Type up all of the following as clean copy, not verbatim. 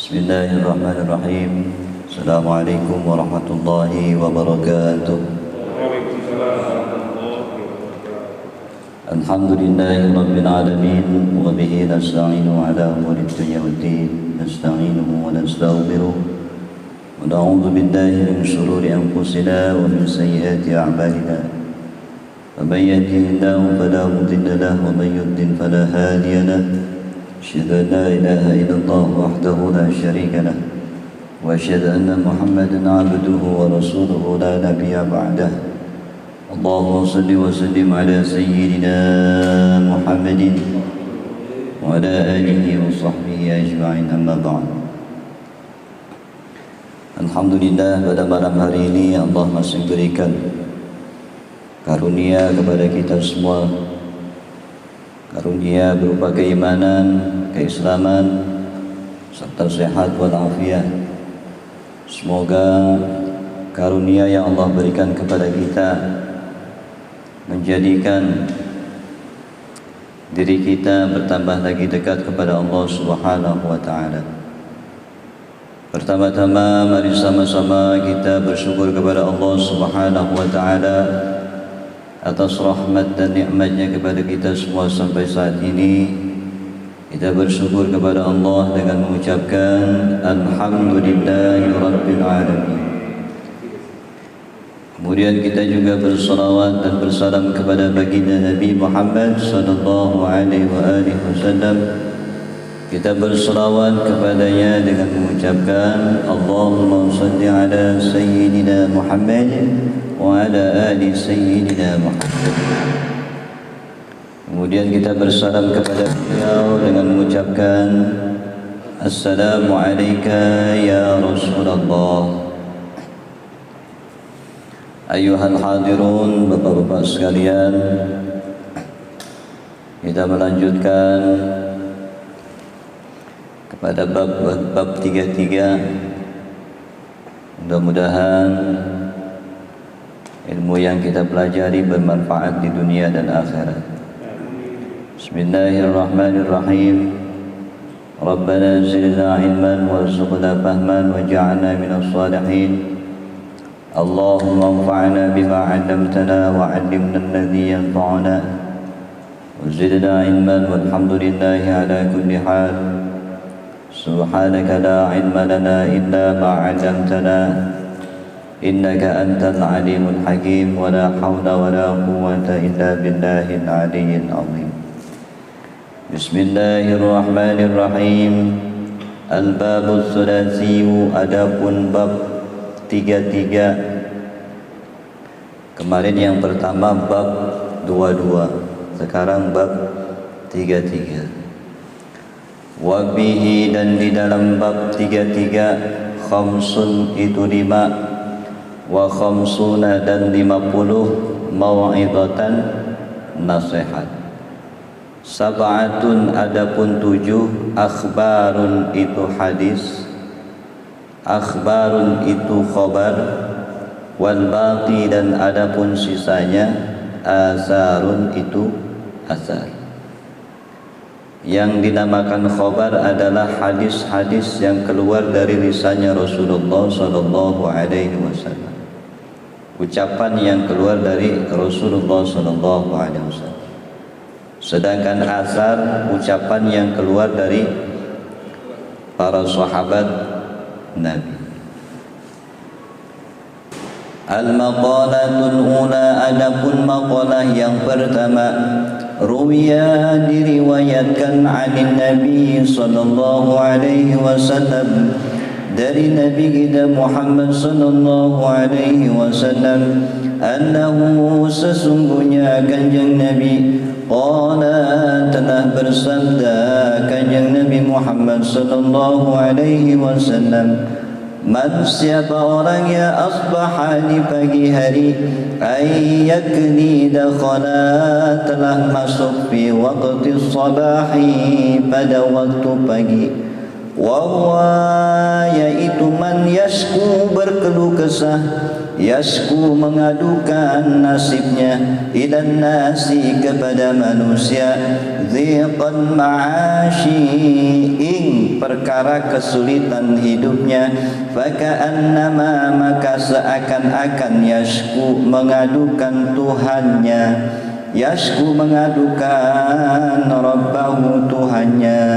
Bismillahirrahmanirrahim. Assalamualaikum warahmatullahi wabarakatuh. Alhamdulillahi rabbil alamin wa bihi nasta'inu ala umuri dunya waddin. Nasta'inuhu wa nastaghfiruh wa na'udzu billahi min shururi anfusina wa min sayyiati a'malina. Man yahdihillahu fala mudilla lahu wa man yudlil fala hadiya lahu. أشهد أن لا إله إلا الله وحده لا شريك له وأشهد أن محمدا عبده ورسوله لا نبي بعده اللهم صل وسلم على سيدنا محمد وعلى آله وصحبه أجمعين أما بعد. Alhamdulillah, pada malam hari ini Allah masih berikan karunia kepada kita semua, karunia berupa keimanan, keislaman, serta sehat walafiat. Semoga karunia yang Allah berikan kepada kita menjadikan diri kita bertambah lagi dekat kepada Allah Subhanahu wa ta'ala. Pertama-tama mari sama-sama kita bersyukur kepada Allah Subhanahu wa ta'ala atas rahmat dan nikmatnya kepada kita semua sampai saat ini. Kita bersyukur kepada Allah dengan mengucapkan Alhamdulillahi Rabbil Alamin. Kemudian kita juga bersalawat dan bersalam kepada baginda Nabi Muhammad sallallahu alaihi wasallam. Kita bersalawat kepadanya dengan mengucapkan Allahumma salli ala Sayyidina Muhammad wa ala ali Sayyidina Muhammad. Kemudian kita bersalam kepada beliau dengan mengucapkan Assalamu alayka ya Rasulullah. Ayuhal hadirun, bapak-bapak sekalian, kita melanjutkan kepada bab 33. Mudah-mudahan ilmu yang kita pelajari bermanfaat di dunia dan akhirat. Bismillahirrahmanirrahim. Rabbana zidna ilman warzuqna fahman waj'alna minas salihin. Allahumma anfa'na bima 'allamtana wa 'allimna alladhi yanfa'una wa zidna ilman walhamdulillahi ala kulli hal. Subhanaka la ilma lana illa ma 'allamtana innaka antal alimul hakim wa la hawla wa la quwwata illa billahil aliyyil azim. Bismillahirrahmanirrahim. Al-babus sulasiyu, adapun bab 33. Kemarin yang pertama bab 22, sekarang bab 33. Wabihi, dan di dalam bab 33 khamsun itu 5 wa khamsuna dan 50 mau'izatan nasihat. Sab'atun adapun 7 akhbarun itu hadis, akhbarun itu khabar, wal baqi dan adapun sisanya asarun itu asar. Yang dinamakan khabar adalah hadis-hadis yang keluar dari lisannya Rasulullah sallallahu alaihi wasallam, ucapan yang keluar dari Rasulullah sallallahu alaihi wasallam. Sedangkan asar, ucapan yang keluar dari para sahabat Nabi. Al-maqalatul ula, adapun maqalah yang pertama, ruwiya diriwayatkan 'anil Nabi sallallahu alaihi wasallam, dari Nabi kita Muhammad sallallahu alaihi wasallam, annahu, sesungguhnya kanjeng Nabi, qala, telah bersabda kanjeng Nabi Muhammad sallallahu alaihi wasallam, man, siapa orang yang asbaha di pagi hari, ayyakni dakhala, telah masuk fi waqti sabahi, pada waktu pagi, wa huwa, yaitu man yashku, berkeluh keluh kesah, yashku mengadukan nasibnya, ilan nasi kepada manusia, dhiqan ma'ashi ing perkara kesulitan hidupnya, faka'annama maka seakan-akan yashku mengadukan Tuhannya, yashku mengadukan Rabbahu Tuhannya.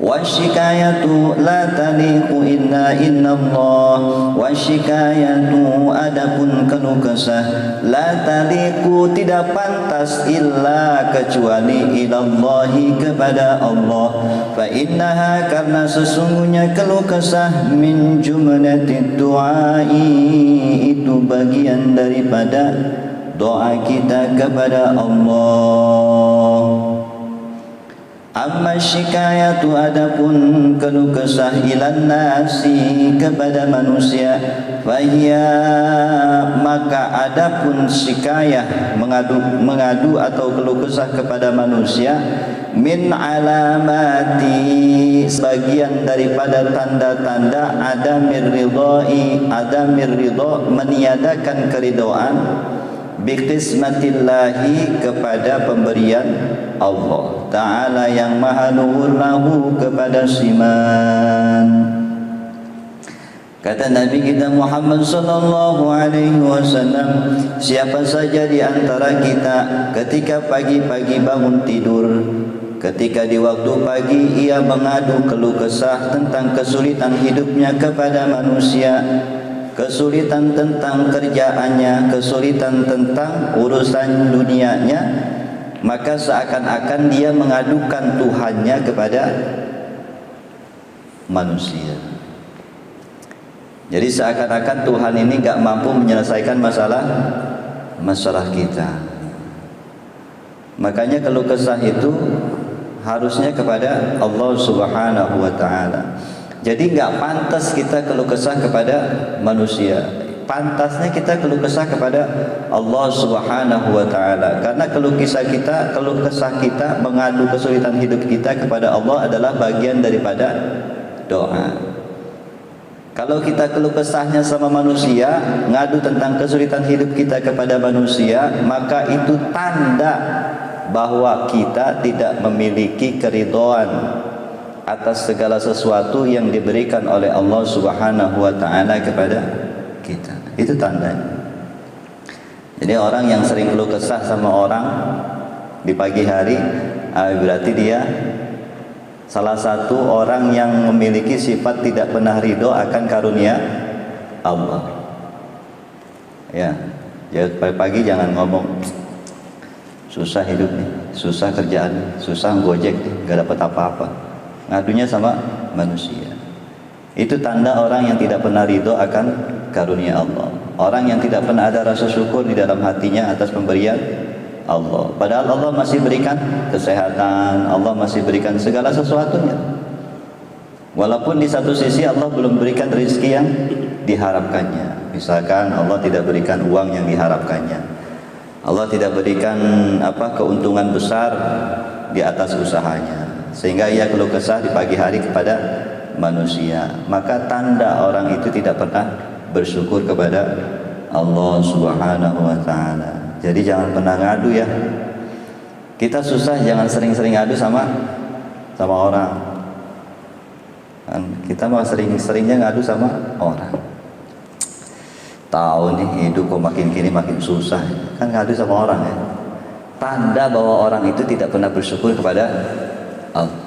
Wasyikayatu la taliqu illa illallah, wasyikayatu adapun keluh kesah, la taliqu tidak pantas illa kecuali ilallahi kepada Allah. Fa innaha karena sesungguhnya keluh kesah min jumlatid du'ai itu bagian daripada doa kita kepada Allah. Amma syikayatu adapun keluh kesah ilan nasi kepada manusia, fahiya maka adapun syikayah mengadu atau keluh kesah kepada manusia, min alamati sebagian daripada tanda-tanda adamir ridha meniadakan keridhaan, biqismatillahi kepada pemberian Allah Ta'ala yang maha luhur lahu kepada siman. Kata Nabi kita Muhammad sallallahu alaihi wasallam, siapa saja di antara kita ketika pagi-pagi bangun tidur, ketika di waktu pagi ia mengadu keluh kesah tentang kesulitan hidupnya kepada manusia, kesulitan tentang kerjaannya, kesulitan tentang urusan dunianya, maka seakan-akan dia mengadukan Tuhannya kepada manusia. Jadi seakan-akan Tuhan ini gak mampu menyelesaikan masalah kita. Makanya keluh kesah itu harusnya kepada Allah Subhanahu wa Ta'ala. Jadi nggak pantas kita keluh kesah kepada manusia. Pantasnya kita keluh kesah kepada Allah Subhanahu wa Ta'ala. Karena keluh kesah kita mengadu kesulitan hidup kita kepada Allah adalah bagian daripada doa. Kalau kita keluh kesahnya sama manusia, ngadu tentang kesulitan hidup kita kepada manusia, maka itu tanda bahwa kita tidak memiliki keridhaan atas segala sesuatu yang diberikan oleh Allah Subhanahu wa Ta'ala kepada kita. Itu tandanya. Jadi orang yang sering keluh kesah sama orang di pagi hari, berarti dia salah satu orang yang memiliki sifat tidak pernah ridho akan karunia Allah. Ya, jadi pagi-pagi jangan ngomong susah hidup nih, susah kerjaan, susah gojek nih, gak dapat apa-apa. Ngadunya sama manusia. Itu tanda orang yang tidak pernah ridho akan karunia Allah. Orang yang tidak pernah ada rasa syukur di dalam hatinya atas pemberian Allah. Padahal Allah masih berikan kesehatan, Allah masih berikan segala sesuatunya. Walaupun di satu sisi Allah belum berikan rezeki yang diharapkannya. Misalkan Allah tidak berikan uang yang diharapkannya, Allah tidak berikan keuntungan besar di atas usahanya, sehingga ia keluh kesah di pagi hari kepada manusia. Maka tanda orang itu tidak pernah bersyukur kepada Allah Subhanahu wa Ta'ala. Jadi jangan pernah ngadu ya. Kita susah jangan sering-sering ngadu sama orang. Kita mah sering-seringnya ngadu sama orang. Tahu nih hidup kok makin kini makin susah. Kan ngadu sama orang ya. Tanda bahwa orang itu tidak pernah bersyukur kepada Allah.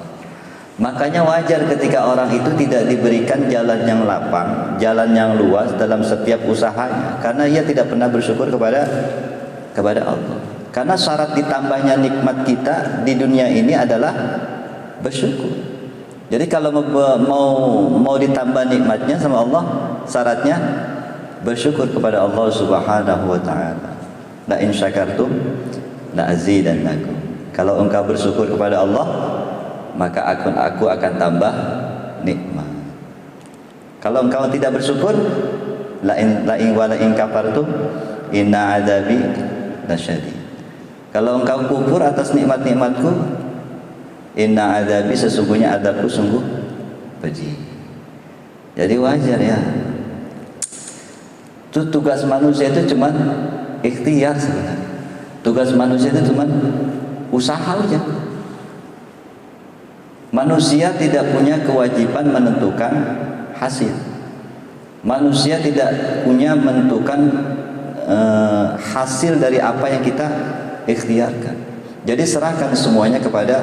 Makanya wajar ketika orang itu tidak diberikan jalan yang lapang, jalan yang luas dalam setiap usahanya, karena ia tidak pernah bersyukur kepada Allah. Karena syarat ditambahnya nikmat kita di dunia ini adalah bersyukur. Jadi kalau mau ditambah nikmatnya sama Allah, syaratnya bersyukur kepada Allah Subhanahu wa Ta'ala. La in syakartum la azidannakum. Kalau engkau bersyukur kepada Allah, maka aku akan tambah nikmat. Kalau engkau tidak bersyukur, la in kafartum inna adzabi lasyadid. Kalau engkau kufur atas nikmat-nikmatku, inna adzabi sesungguhnya adabku sungguh pedih. Jadi wajar ya. Tugas manusia itu cuman ikhtiar sebenarnya. Tugas manusia itu cuman usaha aja. Manusia tidak punya kewajiban menentukan hasil. Manusia tidak punya menentukan hasil dari apa yang kita ikhtiarkan. Jadi serahkan semuanya kepada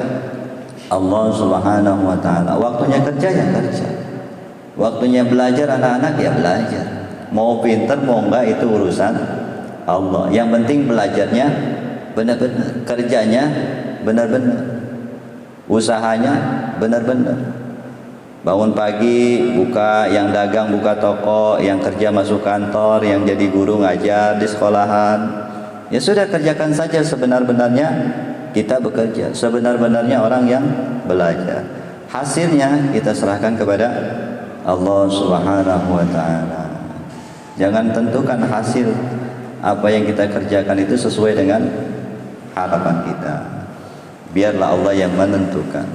Allah Subhanahu wa taala. Waktunya kerja ya kerja. Waktunya belajar anak-anak ya belajar. Mau pintar mau enggak itu urusan Allah. Yang penting belajarnya benar-benar, kerjanya benar-benar, usahanya benar-benar. Bangun pagi buka, yang dagang buka toko, yang kerja masuk kantor, yang jadi guru ngajar di sekolahan. Ya sudah, kerjakan saja sebenar-benarnya kita bekerja, sebenar-benarnya orang yang belajar. Hasilnya kita serahkan kepada Allah Subhanahu wa taala. Jangan tentukan hasil apa yang kita kerjakan itu sesuai dengan harapan kita. Biarlah Allah yang menentukan.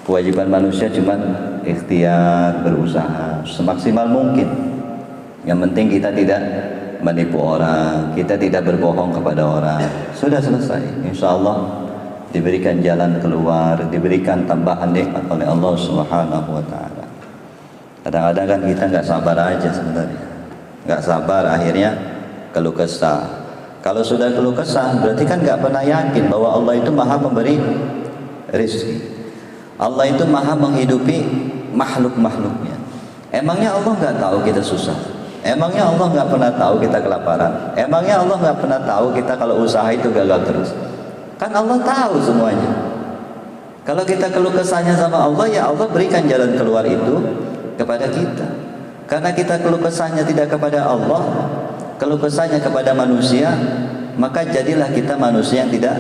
Kewajiban manusia cuma ikhtiar, berusaha semaksimal mungkin. Yang penting kita tidak menipu orang, kita tidak berbohong kepada orang. Sudah selesai. Insya Allah diberikan jalan keluar, diberikan tambahan nikmat oleh Allah Subhanahu wa taala. Kadang-kadang kan kita nggak sabar aja sebenarnya. Nggak sabar, akhirnya keluh kesah. Kalau sudah keluh kesah berarti kan nggak pernah yakin bahwa Allah itu maha memberi rezeki. Allah itu maha menghidupi makhluk-makhluknya. Emangnya Allah nggak tahu kita susah? Emangnya Allah nggak pernah tahu kita kelaparan? Emangnya Allah nggak pernah tahu kita kalau usaha itu gagal terus? Kan Allah tahu semuanya. Kalau kita keluh kesahnya sama Allah, ya Allah berikan jalan keluar itu kepada kita. Karena kita keluh kesahnya tidak kepada Allah, keluh kesahnya kepada manusia, maka jadilah kita manusia yang tidak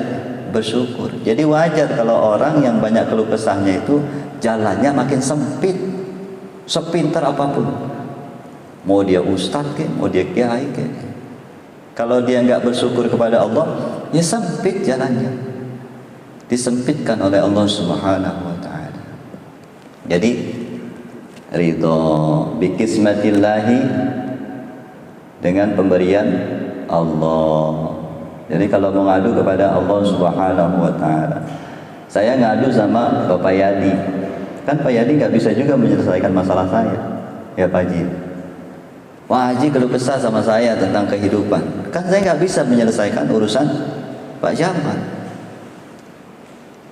bersyukur. Jadi wajar kalau orang yang banyak keluh kesahnya itu jalannya makin sempit, sepintar apapun. Mau dia ustadz ke, mau dia kiai ke, kalau dia nggak bersyukur kepada Allah, ya sempit jalannya, disempitkan oleh Allah Subhanahu wa taala. Jadi ridho bikismatillahi, dengan pemberian Allah. Jadi kalau mau ngadu kepada Allah Subhanahu wa taala, saya ngadu sama Bapak Yadi, kan Pak Yadi nggak bisa juga menyelesaikan masalah saya, ya Pak Haji. Pak Haji keluh kesah sama saya tentang kehidupan, kan saya nggak bisa menyelesaikan urusan Pak Jamal.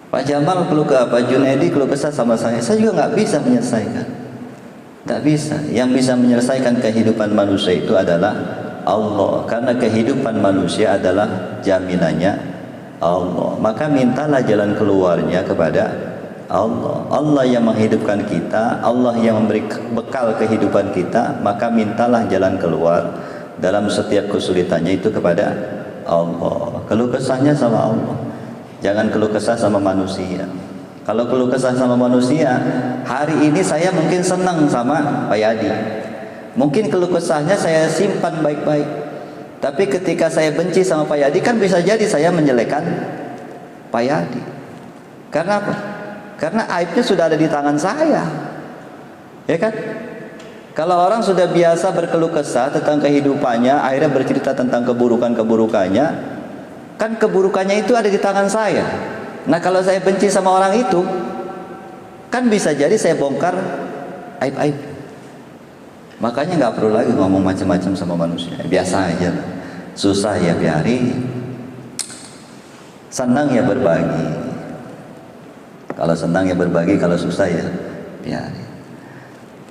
Pak Jamal keluh ke Pak Junaidi keluh kesah sama saya juga nggak bisa menyelesaikan. Nggak bisa. Yang bisa menyelesaikan kehidupan manusia itu adalah Allah. Karena kehidupan manusia adalah jaminannya Allah. Maka mintalah jalan keluarnya kepada Allah. Allah yang menghidupkan kita, Allah yang memberi bekal kehidupan kita, maka mintalah jalan keluar dalam setiap kesulitannya itu kepada Allah. Keluh kesahnya sama Allah. Jangan keluh kesah sama manusia. Kalau keluh kesah sama manusia, hari ini saya mungkin senang sama Pak Yadi, mungkin keluh kesahnya saya simpan baik-baik. Tapi ketika saya benci sama Pak Yadi, kan bisa jadi saya menjelekkan Pak Yadi. Karena apa? Karena aibnya sudah ada di tangan saya, ya kan? Kalau orang sudah biasa berkeluh kesah tentang kehidupannya, akhirnya bercerita tentang keburukan-keburukannya, kan keburukannya itu ada di tangan saya. Nah kalau saya benci sama orang itu, kan bisa jadi saya bongkar aib-aib. Makanya nggak perlu lagi ngomong macam-macam sama manusia, biasa aja. Susah ya biarin, senang ya berbagi. Kalau senang ya berbagi, kalau susah ya biarin.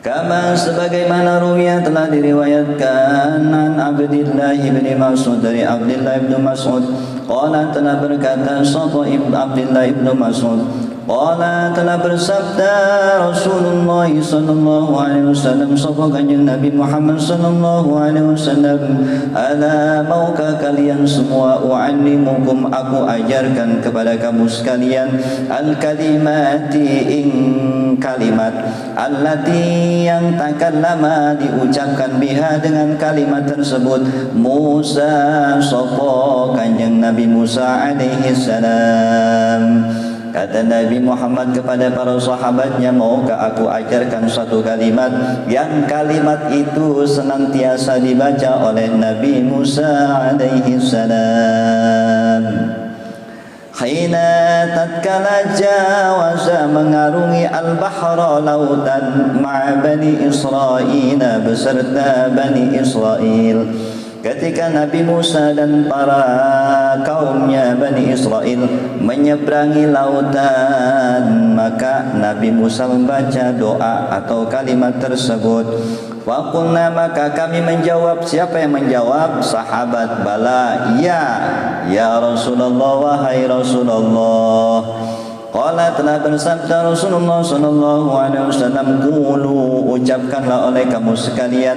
Kama sebagaimana ruwiyah telah diriwayatkan an Abdillah bin Mas'ud, dari Abdillah bin Mas'ud, qala telah berkata sapa Abdillah bin Mas'ud, qala telah bersabda Rasulullah sallallahu alaihi wasallam, sapa kanjeng Nabi Muhammad sallallahu alaihi wasallam, ala mauka kalian semua, u'allimukum aku ajarkan kepada kamu sekalian, al kalimati ing kalimat, allati yang takallama diucapkan biha dengan kalimat tersebut, Musa sapa kanjeng Nabi Musa alaihi salam, Kata Nabi Muhammad kepada para sahabatnya, maukah aku ajarkan suatu kalimat yang kalimat itu senantiasa dibaca oleh Nabi Musa alaihi salam. Khina tatkala jawaza mengarungi al-bahra lautan ma'a Bani Israil beserta Bani Israel. Ketika Nabi Musa dan para kaumnya Bani Israel menyeberangi lautan, maka Nabi Musa membaca doa atau kalimat tersebut. Waqulna, maka kami menjawab. Siapa yang menjawab? Sahabat. Bala, ya Rasulullah, wahai Rasulullah. Qala, telah bersabda Rasulullah sallallahu alaihi wasallam, qulu, ucapkanlah oleh kamu sekalian,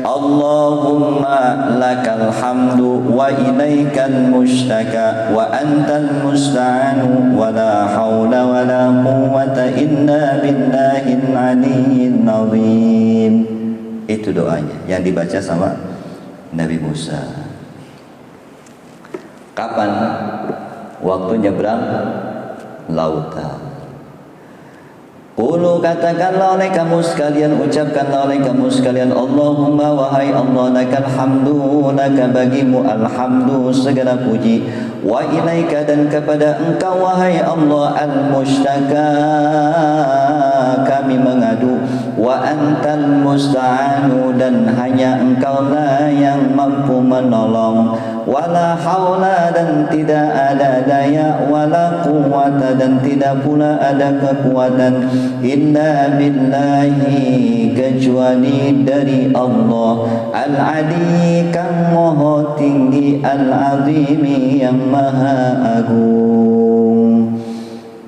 Allahumma lakal hamdu wa ilaikal mushtaka wa antal musta'anu wa la hawla wa la quwwata illa billahil aliyyil azim. Itu doanya yang dibaca sama Nabi Musa. Kapan? Waktu nyebrang lautan. Qulu, katakanlah oleh kamu sekalian, ucapkanlah oleh kamu sekalian, Allahumma, wahai Allah, lakal hamdu, laka bagimu alhamdu segala puji, wa ilaika, dan kepada engkau wahai Allah, al-mushtaka, kami mengadu, wa antal musta'anu, dan hanya engkau lah yang mampu menolong, wala haula, dan tidak ada daya, wala quwwata, dan tidak pula ada kekuatan, illa billahi, kecuali dari Allah, al-ali, kang maha tinggi, al-azimi, yang maha agung.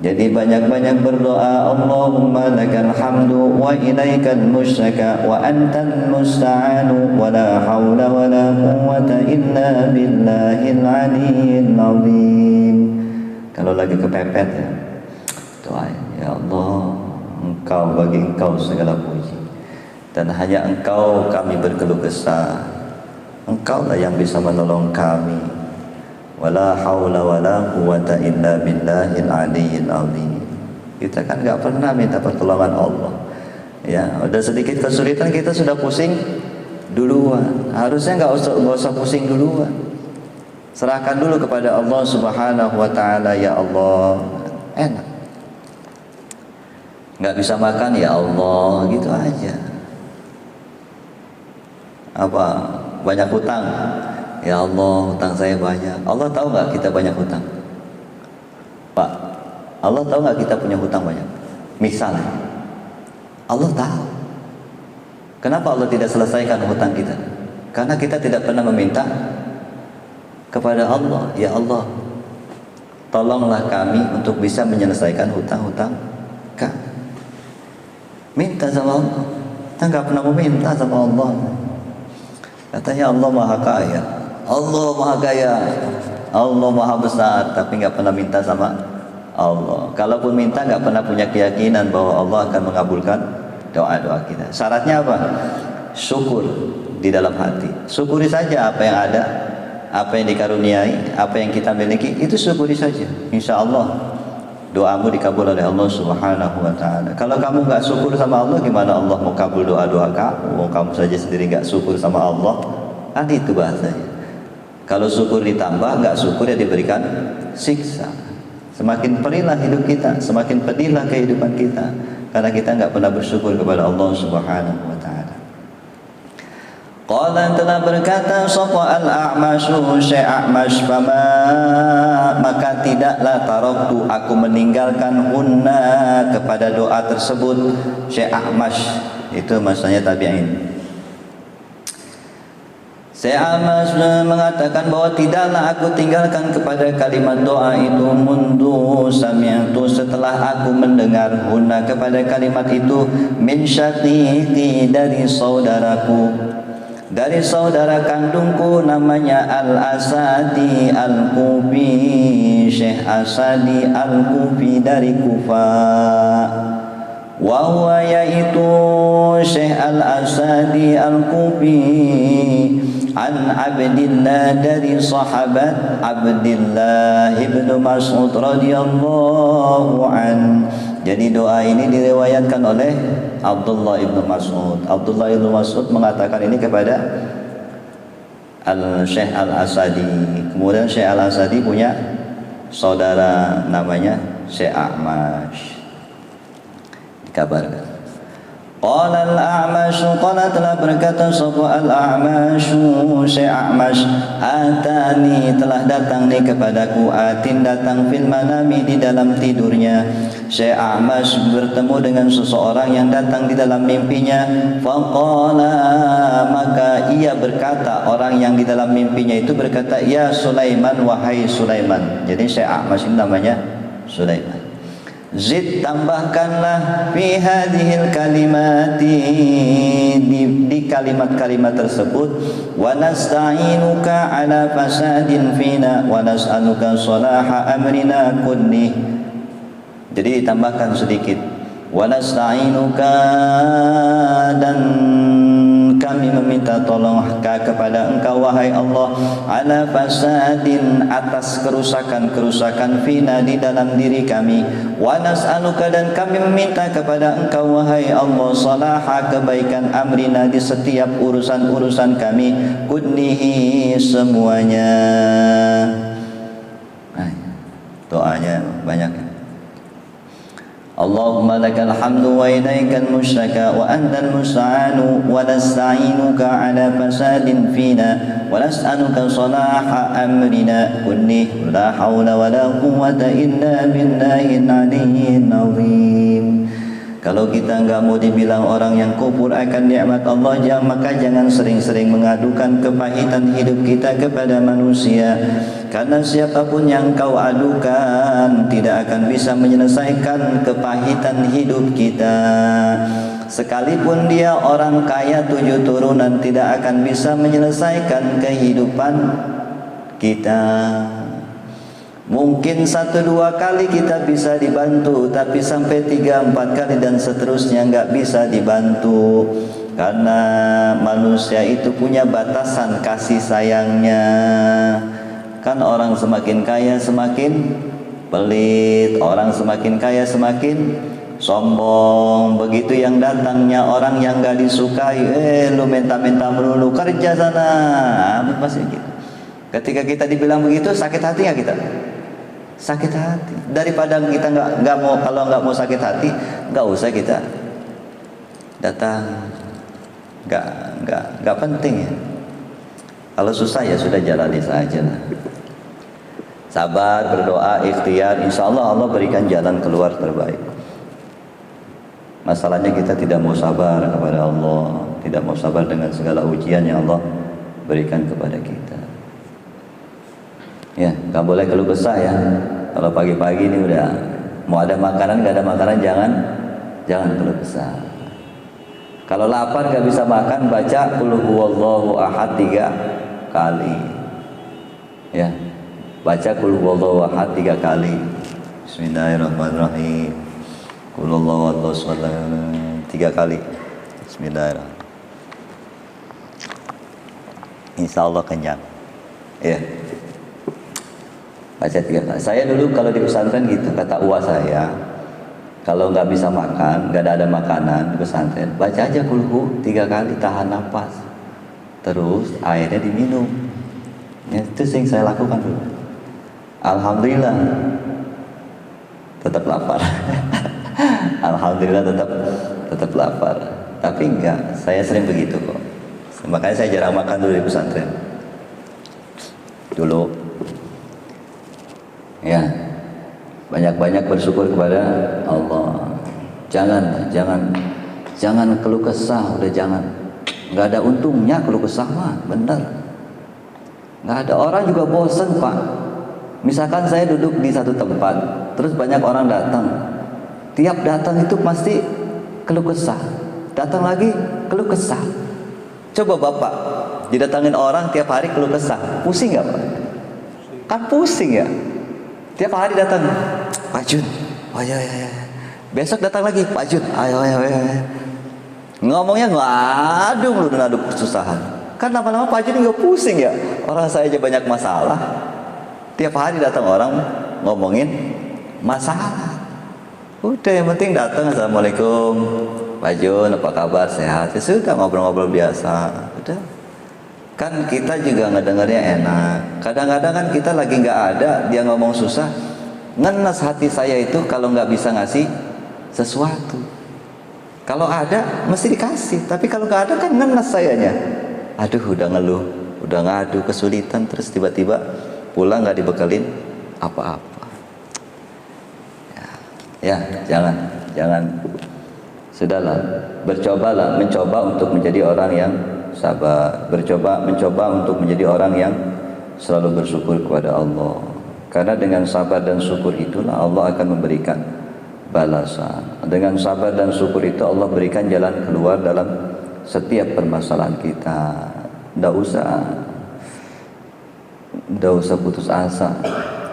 Jadi banyak-banyak berdoa, Allahumma lakal hamdu wa ilaikal mushtaka wa antal musta'anu wa la hawla wa la quwwata illa billahil aliyyil azim. Kalau lagi kepepet ya, doa, ya Allah, Engkau, bagi Engkau segala puji, dan hanya Engkau kami berkeluh kesah. Engkaulah yang bisa menolong kami. Wala haula wala quwwata illa billahil aliyyil azim. Kita kan enggak pernah minta pertolongan Allah. Ya, udah sedikit kesulitan kita sudah pusing duluan. Harusnya enggak usah pusing duluan. Serahkan dulu kepada Allah Subhanahu wa taala. Ya Allah, enak. Enggak bisa makan, ya Allah, gitu aja. Apa? Banyak hutang. Ya Allah, hutang saya banyak. Allah tahu nggak kita banyak hutang? Pak, Allah tahu nggak kita punya hutang banyak? Misalnya, Allah tahu. Kenapa Allah tidak selesaikan hutang kita? Karena kita tidak pernah meminta kepada Allah. Ya Allah, tolonglah kami untuk bisa menyelesaikan hutang-hutang kami. Minta sama Allah. Kita nggak pernah meminta sama Allah. Katanya Allah Maha Kaya. Allah Maha Kaya, Allah Maha Besar, tapi nggak pernah minta sama Allah. Kalaupun minta, nggak pernah punya keyakinan bahwa Allah akan mengabulkan doa-doa kita. Syaratnya apa? Syukur di dalam hati. Syukuri saja apa yang ada, apa yang dikaruniai, apa yang kita miliki, itu syukuri saja. Insya Allah doamu dikabul oleh Allah Subhanahu wa taala. Kalau kamu nggak syukur sama Allah, gimana Allah mau kabul doa-doa kamu? Kamu saja sendiri nggak syukur sama Allah, kan itu bahasanya. Kalau syukur ditambah, nggak syukur ya diberikan siksa. Semakin perihlah hidup kita, semakin pedihlah kehidupan kita, karena kita nggak pernah bersyukur kepada Allah Subhanahu wa taala. Qala, telah berkata sapa al-a'masyu, Syekh A'mash, maka tidaklah taraktu, aku meninggalkan hunna, kepada doa tersebut. Syekh A'mash itu maksudnya tabi'in. Syekh A'mash mengatakan bahwa tidaklah aku tinggalkan kepada kalimat doa itu, mundu sami'tu, setelah aku mendengar hunna, kepada kalimat itu, min syaqiqi, dari saudaraku, dari saudara kandungku, namanya Al-Asadi Al-Kufi, Syekh Asadi Al-Kufi dari Kufa. Wa huwa, yaitu Syekh Al-Asadi Al-Kufi, an Abdillah, dari sahabat Abdullah ibn Mas'ud radhiyallahu an. Jadi doa ini diriwayatkan oleh Abdullah ibn Mas'ud. Abdullah ibn Mas'ud mengatakan ini kepada Syekh Al-Asadi. Kemudian Syekh Al-Asadi punya saudara namanya Syekh A'mash. Dikabarkan qala al-A'mash, qala telah berkata sapa al-A'mash, Syekh A'mash, atani telah datang nih kepadaku, atin datang, fil manami di dalam tidurnya. Syekh A'mash bertemu dengan seseorang yang datang di dalam mimpinya. Faqala, maka ia berkata, orang yang di dalam mimpinya itu berkata, ya Sulaiman, wahai Sulaiman. Jadi Syekh A'mash ini namanya Sulaiman. Zid, tambahkanlah fi hadhil kalimati, di kalimat-kalimat tersebut, wa nasta'inuka ala fasadin fina wa nas'aluka salaha amrina kulli. Jadi ditambahkan sedikit, wa nasta'inuka, dan kami meminta tolong kepada engkau wahai Allah, ala fasadin, atas kerusakan-kerusakan fina, di dalam diri kami, wa nas'aluka, dan kami meminta kepada engkau wahai Allah, salaha, kebaikan, amrina, di setiap urusan-urusan kami, kullihi, semuanya. Nah, doanya banyak. Allahumma lakal hamdu wa ilaikal mushtaka wa antal musta'anu wa nasta'inuka ala fasadin fina wa nas'aluka salaha amrina kulli, la hawla wa la quwwata illa billahil aliyyil azim. Kalau kita enggak mau dibilang orang yang kufur akan nikmat Allah, maka jangan sering-sering mengadukan kepahitan hidup kita kepada manusia. Karena siapapun yang kau adukan tidak akan bisa menyelesaikan kepahitan hidup kita. Sekalipun dia orang kaya 7 turunan, tidak akan bisa menyelesaikan kehidupan kita. Mungkin 1-2 kali kita bisa dibantu, tapi sampai 3-4 kali dan seterusnya nggak bisa dibantu. Karena manusia itu punya batasan kasih sayangnya. Kan orang semakin kaya semakin pelit, orang semakin kaya semakin sombong. Begitu yang datangnya orang yang nggak disukai, lu minta-minta melulu, kerja sana, pasti gitu. Ketika kita dibilang begitu, sakit hati nggak kita? Sakit hati. Daripada kita nggak mau, kalau nggak mau sakit hati, nggak usah kita datang. Nggak penting ya. Kalau susah ya sudah jalani saja lah. Sabar, berdoa, ikhtiar, insya Allah Allah berikan jalan keluar terbaik. Masalahnya kita tidak mau sabar kepada Allah, tidak mau sabar dengan segala ujian yang Allah berikan kepada kita. Ya, nggak boleh keluh kesah ya. Kalau pagi-pagi ini udah mau ada makanan, nggak ada makanan, jangan keluh kesah. Kalau lapar nggak bisa makan, baca qul huwallahu ahad 3 kali. Ya, baca qul huwallahu ahad 3 kali. Bismillahirrahmanirrahim. Qul huwallahu ahad 3 kali. Bismillahirrahmanirrahim. Insya Allah kenyang. Ya. Baca 3 kali. Saya dulu kalau di pesantren gitu, kata uwa saya, kalau nggak bisa makan, nggak ada makanan di pesantren, baca aja kulhu 3 kali, tahan nafas, terus airnya diminum. Ya, itu yang saya lakukan dulu. Alhamdulillah tetap lapar. Alhamdulillah tetap lapar. Tapi enggak, saya sering begitu kok. Makanya saya jarang makan dulu di pesantren. Dulu ya, banyak-banyak bersyukur kepada Allah. Jangan keluh kesah, udah jangan. Nggak ada untungnya keluh kesah mah, bener. Nggak ada, orang juga bosen Pak. Misalkan saya duduk di satu tempat, terus banyak orang datang. Tiap datang itu pasti keluh kesah. Datang lagi keluh kesah. Coba Bapak didatangin orang tiap hari keluh kesah, pusing nggak Pak? Kan pusing ya. Tiap hari datang, Pak Jun, ayo. Besok datang lagi, Pak Jun, ayo. Ngomongnya ngaduk kesusahan. Kan lama-lama Pak Haji juga pusing ya. Orang saya aja banyak masalah. Tiap hari datang orang ngomongin masalah. Udah yang penting datang, assalamualaikum Pak Jun, apa kabar, sehat? Ya sudah, ngobrol-ngobrol biasa. Udah. Kan kita juga ngedengarnya enak. Kadang-kadang kan kita lagi nggak ada, dia ngomong susah. Ngenes hati saya itu kalau nggak bisa ngasih sesuatu. Kalau ada mesti dikasih, tapi kalau nggak ada kan ngenes sayanya. Aduh, udah ngeluh, udah ngadu kesulitan, terus tiba-tiba pulang nggak dibekelin apa-apa. Ya, jangan. Sudahlah, mencoba untuk menjadi orang yang sabar, mencoba untuk menjadi orang yang selalu bersyukur kepada Allah. Karena dengan sabar dan syukur itulah Allah akan memberikan balasan. Dengan sabar dan syukur itu Allah berikan jalan keluar dalam setiap permasalahan kita. Nggak usah putus asa,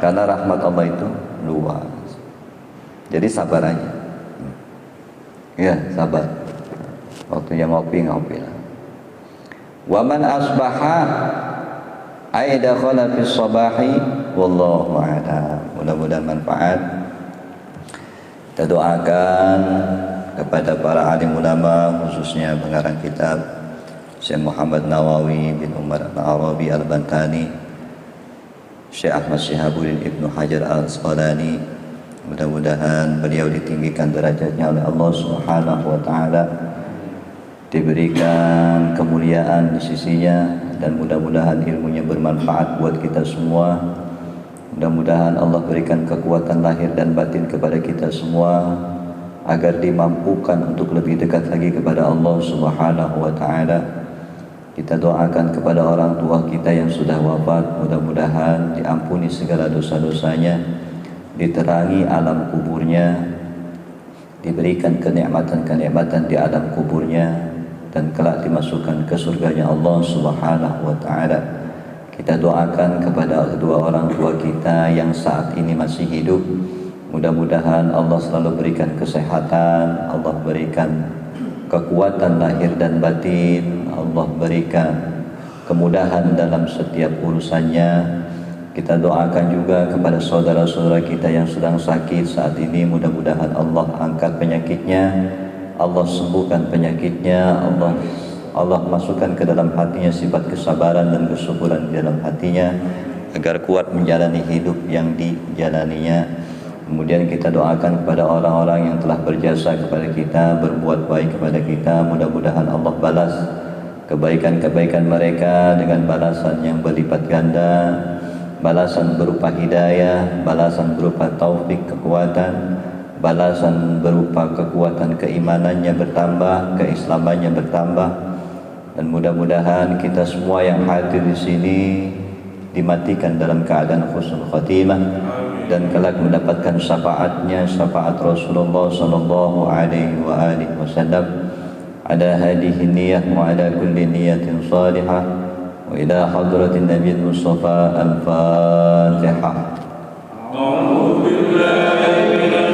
karena rahmat Allah itu luas. Jadi sabar aja. Ya, sabar. Waktunya ngopi lah. Wa man asbaha ay dakhala fi shabahi wallahu a'lam. Mudah-mudahan manfaat. Kita doakan kepada para alim ulama, khususnya pengarang kitab Syekh Muhammad Nawawi bin Umar Al-Arabi Al-Bantani, Syekh Ahmad Syihabuddin Ibnu Hajar Al-Asqalani. Mudah-mudahan beliau ditinggikan derajatnya oleh Allah Subhanahu wa taala, diberikan kemuliaan di sisinya, dan mudah-mudahan ilmunya bermanfaat buat kita semua. Mudah-mudahan Allah berikan kekuatan lahir dan batin kepada kita semua agar dimampukan untuk lebih dekat lagi kepada Allah Subhanahu wa taala. Kita doakan kepada orang tua kita yang sudah wafat, mudah-mudahan diampuni segala dosa-dosanya, diterangi alam kuburnya, diberikan kenikmatan-kenikmatan di alam kuburnya, dan kelak dimasukkan ke surganya Allah Subhanahu wa taala. Kita doakan kepada kedua orang tua kita yang saat ini masih hidup, mudah-mudahan Allah selalu berikan kesehatan, Allah berikan kekuatan lahir dan batin, Allah berikan kemudahan dalam setiap urusannya. Kita doakan juga kepada saudara-saudara kita yang sedang sakit saat ini, mudah-mudahan Allah angkat penyakitnya, Allah sembuhkan penyakitnya, Allah masukkan ke dalam hatinya sifat kesabaran dan kesyukuran di dalam hatinya agar kuat menjalani hidup yang dijalaninya. Kemudian kita doakan kepada orang-orang yang telah berjasa kepada kita, berbuat baik kepada kita, mudah-mudahan Allah balas kebaikan-kebaikan mereka dengan balasan yang berlipat ganda, balasan berupa hidayah, balasan berupa taufik, kekuatan, balasan berupa kekuatan keimanannya bertambah, keislamannya bertambah. Dan mudah-mudahan kita semua yang hadir di sini dimatikan dalam keadaan husnul khatimah dan kelak mendapatkan syafaatnya, syafaat Rasulullah sallallahu alaihi wa alihi wasallam. Ada hadhihi niyyah wa ala kulli niyatin salihah. وإلى حضرة النبي المصطفى الفاتحة. أعوذ بالله من